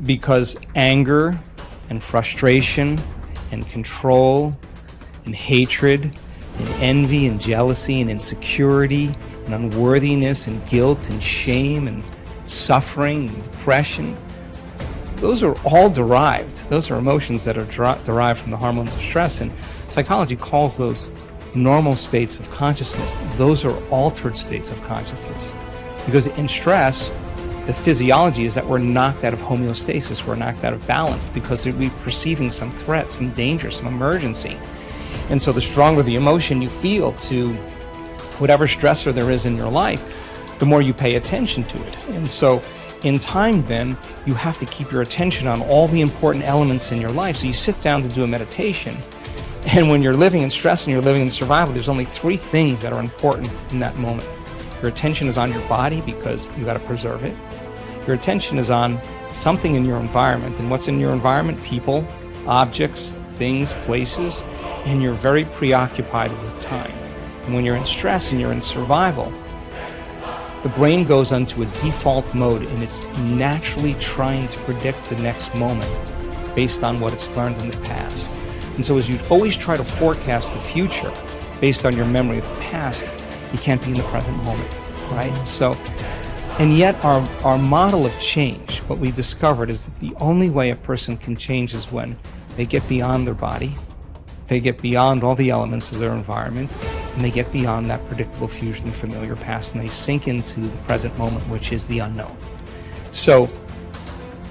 because anger and frustration and control and hatred and envy and jealousy and insecurity and unworthiness and guilt and shame and suffering and depression, those are all derived. Those are emotions that are derived from the hormones of stress, and psychology calls those normal states of consciousness. Those are altered states of consciousness, because in stress, the physiology is that we're knocked out of homeostasis, we're knocked out of balance because we're perceiving some threat, some danger, some emergency. And so the stronger the emotion you feel to whatever stressor there is in your life, the more you pay attention to it. And so in time then, you have to keep your attention on all the important elements in your life. So you sit down to do a meditation, and when you're living in stress and you're living in survival, there's only 3 things that are important in that moment. Your attention is on your body because you got to preserve it. Your attention is on something in your environment, and what's in your environment? People, objects, things, places, and you're very preoccupied with time. And when you're in stress and you're in survival, the brain goes into a default mode, and it's naturally trying to predict the next moment based on what it's learned in the past. And so as you always try to forecast the future based on your memory of the past, you can't be in the present moment, right? So, and yet our model of change, what we discovered is that the only way a person can change is when they get beyond their body, they get beyond all the elements of their environment, and they get beyond that predictable future and familiar past, and they sink into the present moment, which is the unknown. So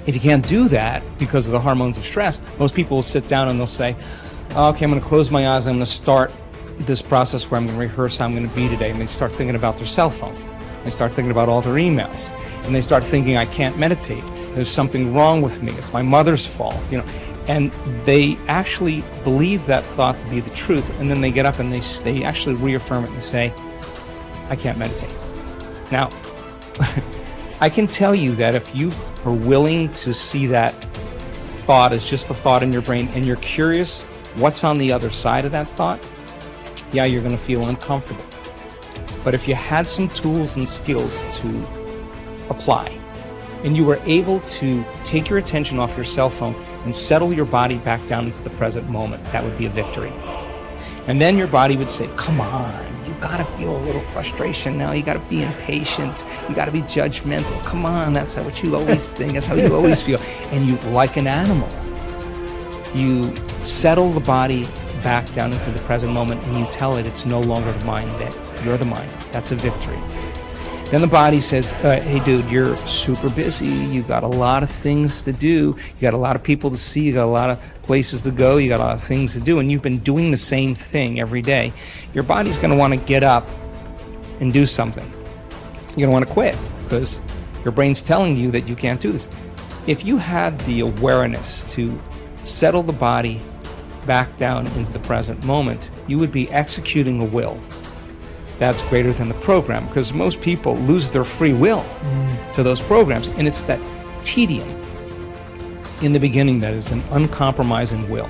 if you can't do that because of the hormones of stress, most people will sit down and they'll say, okay, I'm going to close my eyes, I'm going to start this process where I'm going to rehearse how I'm going to be today, and they start thinking about their cell phone. They start thinking about all their emails, and they start thinking, I can't meditate. There's something wrong with me. It's my mother's fault, And they actually believe that thought to be the truth, and then they get up and they actually reaffirm it and say, I can't meditate. Now, I can tell you that if you are willing to see that thought as just a thought in your brain, and you're curious what's on the other side of that thought, yeah, you're going to feel uncomfortable. But if you had some tools and skills to apply, and you were able to take your attention off your cell phone and settle your body back down into the present moment, that would be a victory. And then your body would say, come on, you gotta feel a little frustration now, you gotta be impatient, you gotta be judgmental, come on, that's what you always think, that's how you always feel. And you, like an animal, you settle the body back down into the present moment, and you tell it it's no longer the mind, that you're the mind. That's a victory. Then the body says, hey dude, you're super busy, you got a lot of things to do, you got a lot of people to see, you got a lot of places to go, you got a lot of things to do, and you've been doing the same thing every day. Your body's going to want to get up and do something. You're going to want to quit because your brain's telling you that you can't do this. If you had the awareness to settle the body back down into the present moment, you would be executing a will that's greater than the program, because most people lose their free will to those programs, and it's that tedium in the beginning that is an uncompromising will,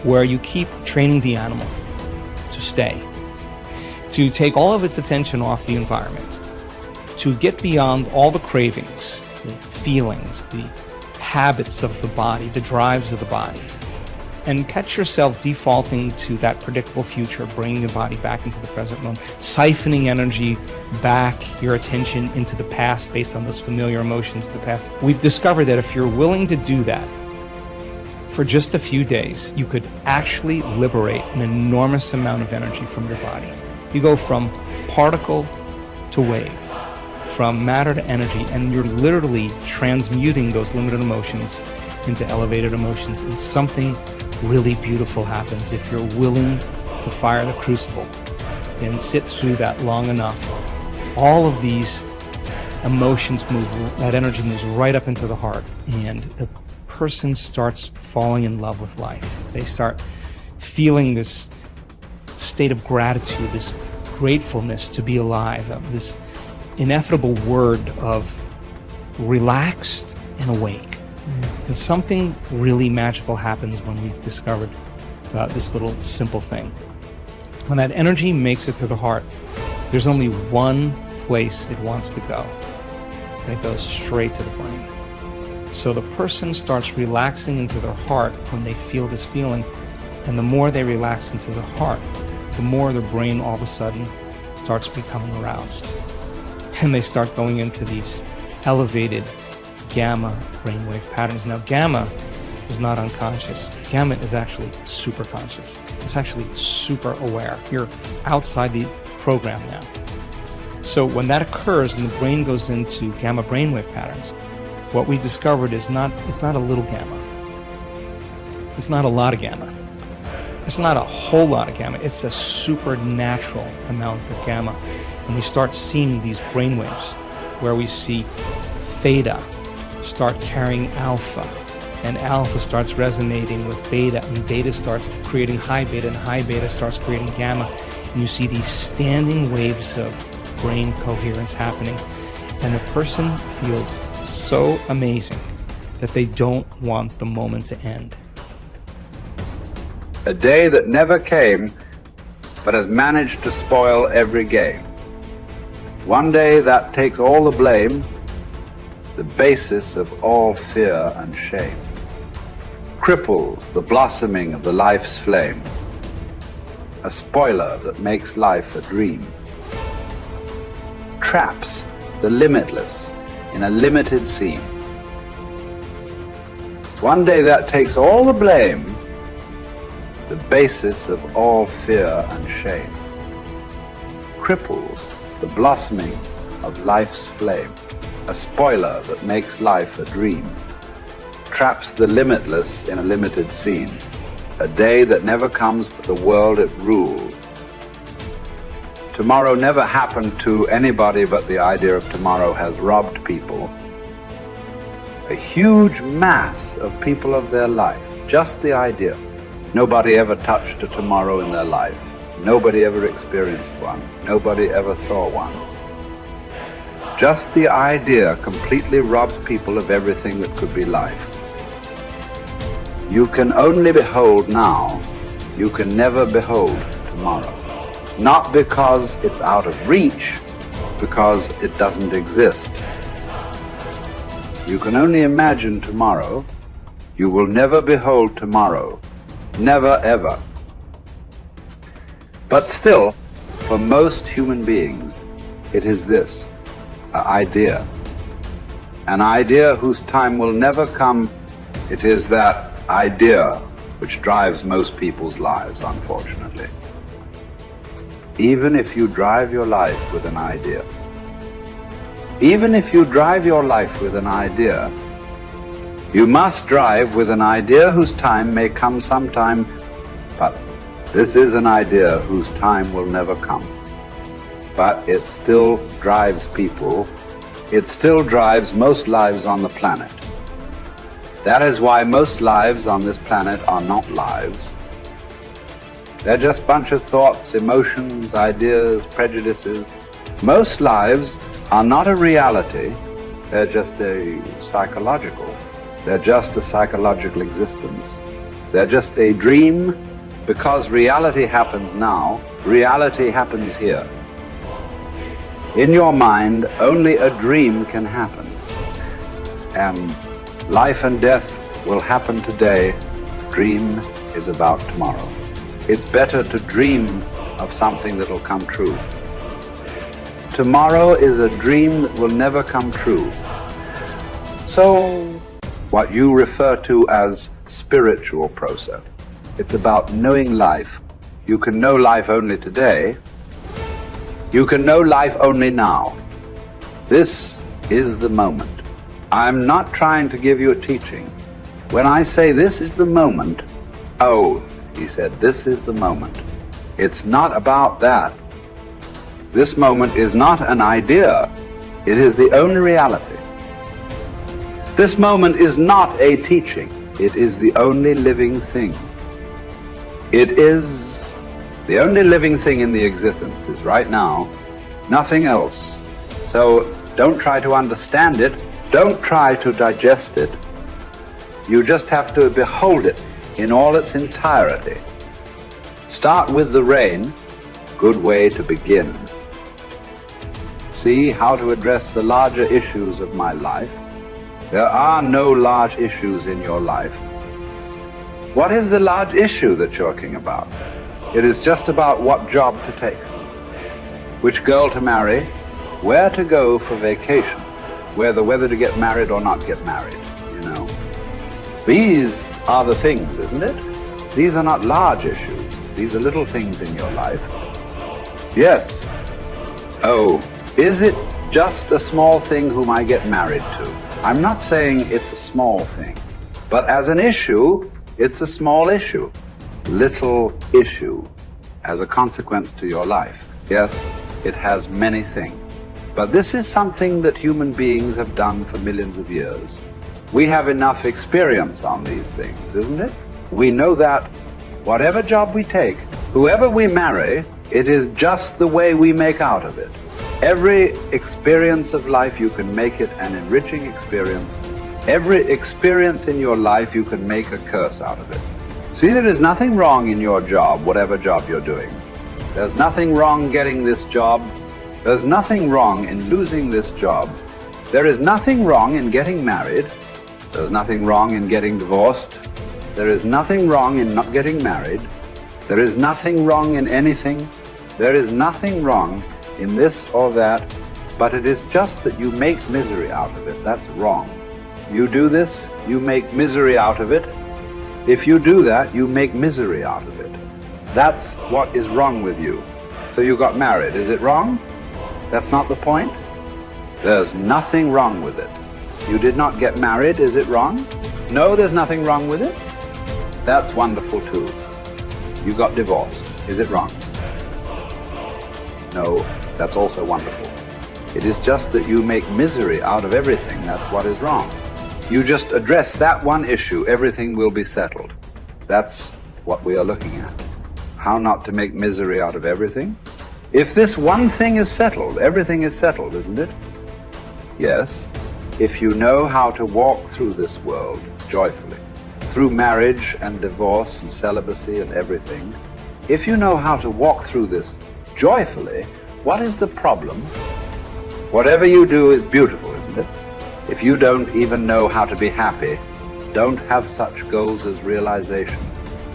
where you keep training the animal to stay, to take all of its attention off the environment, to get beyond all the cravings, the feelings, the habits of the body, the drives of the body, and catch yourself defaulting to that predictable future, bringing the body back into the present moment, siphoning energy back, your attention into the past based on those familiar emotions of the past. We've discovered that if you're willing to do that for just a few days, you could actually liberate an enormous amount of energy from your body. You go from particle to wave, from matter to energy, and you're literally transmuting those limited emotions into elevated emotions, and something really beautiful happens if you're willing to fire the crucible and sit through that long enough. All of these emotions move, that energy moves right up into the heart, and a person starts falling in love with life. They start feeling this state of gratitude, this gratefulness to be alive, this ineffable word of relaxed and awake. And something really magical happens when we've discovered this little simple thing. When that energy makes it to the heart, there's only one place it wants to go, and it goes straight to the brain. So the person starts relaxing into their heart when they feel this feeling, and the more they relax into the heart, the more their brain all of a sudden starts becoming aroused. And they start going into these elevated gamma brainwave patterns. Now, gamma is not unconscious. Gamma is actually super conscious. It's actually super aware. You're outside the program now. So when that occurs and the brain goes into gamma brainwave patterns, what we discovered is it's not a little gamma. It's not a lot of gamma. It's not a whole lot of gamma. It's a supernatural amount of gamma. And we start seeing these brainwaves where we see theta start carrying alpha, and alpha starts resonating with beta, and beta starts creating high beta, and high beta starts creating gamma. And you see these standing waves of brain coherence happening. And the person feels so amazing that they don't want the moment to end. A day that never came, but has managed to spoil every game. One day that takes all the blame, the basis of all fear and shame. Cripples the blossoming of the life's flame. A spoiler that makes life a dream. Traps the limitless in a limited scene. One day that takes all the blame, the basis of all fear and shame. Cripples the blossoming of life's flame. A spoiler that makes life a dream. Traps the limitless in a limited scene. A day that never comes but the world it ruled. Tomorrow never happened to anybody, but the idea of tomorrow has robbed people. A huge mass of people of their life. Just the idea. Nobody ever touched a tomorrow in their life. Nobody ever experienced one. Nobody ever saw one. Just the idea completely robs people of everything that could be life. You can only behold now. You can never behold tomorrow. Not because it's out of reach, because it doesn't exist. You can only imagine tomorrow. You will never behold tomorrow. Never, ever. But still, for most human beings, it is this, an idea. An idea whose time will never come. It is that idea which drives most people's lives, unfortunately. Even if you drive your life with an idea, even if you drive your life with an idea, you must drive with an idea whose time may come sometime, but this is an idea whose time will never come. But it still drives people. It still drives most lives on the planet. That is why most lives on this planet are not lives. They're just a bunch of thoughts, emotions, ideas, prejudices. Most lives are not a reality. They're just a psychological. They're just a psychological existence. They're just a dream, because reality happens now. Reality happens here. In your mind, only a dream can happen. And life and death will happen today. Dream is about tomorrow. It's better to dream of something that will come true. Tomorrow is a dream that will never come true. So, what you refer to as spiritual process, it's about knowing life. You can know life only today. You can know life only now. This is the moment. I'm not trying to give you a teaching. When I say this is the moment, oh, he said, this is the moment. It's not about that. This moment is not an idea. It is the only reality. This moment is not a teaching. It is the only living thing. It is the only living thing in the existence is right now, nothing else. So don't try to understand it. Don't try to digest it. You just have to behold it in all its entirety. Start with the rain, good way to begin. See how to address the larger issues of my life. There are no large issues in your life. What is the large issue that you're talking about? It is just about what job to take, which girl to marry, where to go for vacation, whether to get married or not get married, you know. These are the things, isn't it? These are not large issues. These are little things in your life. Yes. Oh, is it just a small thing whom I get married to? I'm not saying it's a small thing, but as an issue, it's a small issue. Little issue as a consequence to your life. Yes, it has many things. But this is something that human beings have done for millions of years. We have enough experience on these things, isn't it? We know that whatever job we take, whoever we marry, it is just the way we make out of it. Every experience of life, you can make it an enriching experience. Every experience in your life, you can make a curse out of it. See, there is nothing wrong in your job, whatever job you're doing. There's nothing wrong getting this job. There's nothing wrong in losing this job. There is nothing wrong in getting married. There's nothing wrong in getting divorced. There is nothing wrong in not getting married. There is nothing wrong in anything. There is nothing wrong in this or that, but it is just that you make misery out of it. That's wrong. You do this, you make misery out of it. If you do that, you make misery out of it. That's what is wrong with you. So you got married. Is it wrong? That's not the point. There's nothing wrong with it. You did not get married. Is it wrong? No, there's nothing wrong with it. That's wonderful too. You got divorced. Is it wrong? No, that's also wonderful. It is just that you make misery out of everything. That's what is wrong. You just address that one issue, everything will be settled. That's what we are looking at. How not to make misery out of everything? If this one thing is settled, everything is settled, isn't it? Yes. If you know how to walk through this world joyfully, through marriage and divorce and celibacy and everything, if you know how to walk through this joyfully, what is the problem? Whatever you do is beautiful, isn't it? If you don't even know how to be happy, don't have such goals as realization.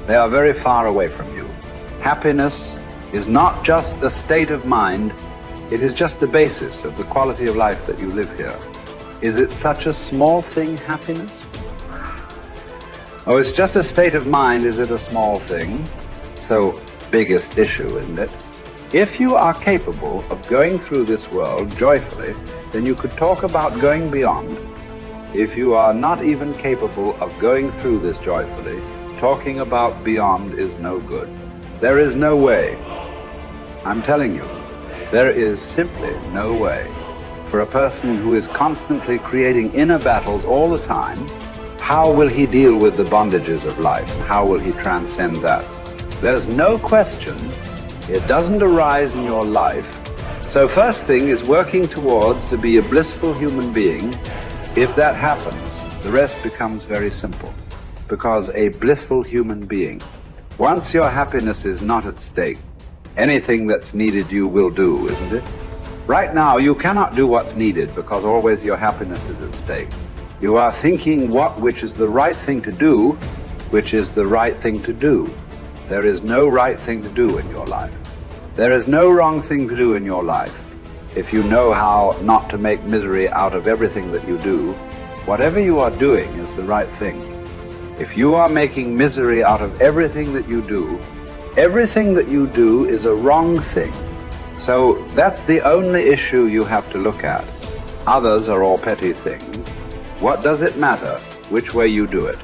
They are very far away from you. Happiness is not just a state of mind, it is just the basis of the quality of life that you live here. Is it such a small thing, happiness? Oh, it's just a state of mind, is it a small thing? So, biggest issue, isn't it? If you are capable of going through this world joyfully, then you could talk about going beyond. If you are not even capable of going through this joyfully, talking about beyond is no good. There is no way. I'm telling you, there is simply no way. For a person who is constantly creating inner battles all the time, how will he deal with the bondages of life? How will he transcend that? There's no question. It doesn't arise in your life. So first thing is working towards to be a blissful human being. If that happens, the rest becomes very simple. Because a blissful human being, once your happiness is not at stake, anything that's needed you will do, isn't it? Right now, you cannot do what's needed because always your happiness is at stake. You are thinking which is the right thing to do, which is the right thing to do. There is no right thing to do in your life. There is no wrong thing to do in your life. If you know how not to make misery out of everything that you do, whatever you are doing is the right thing. If you are making misery out of everything that you do is a wrong thing. So that's the only issue you have to look at. Others are all petty things. What does it matter which way you do it?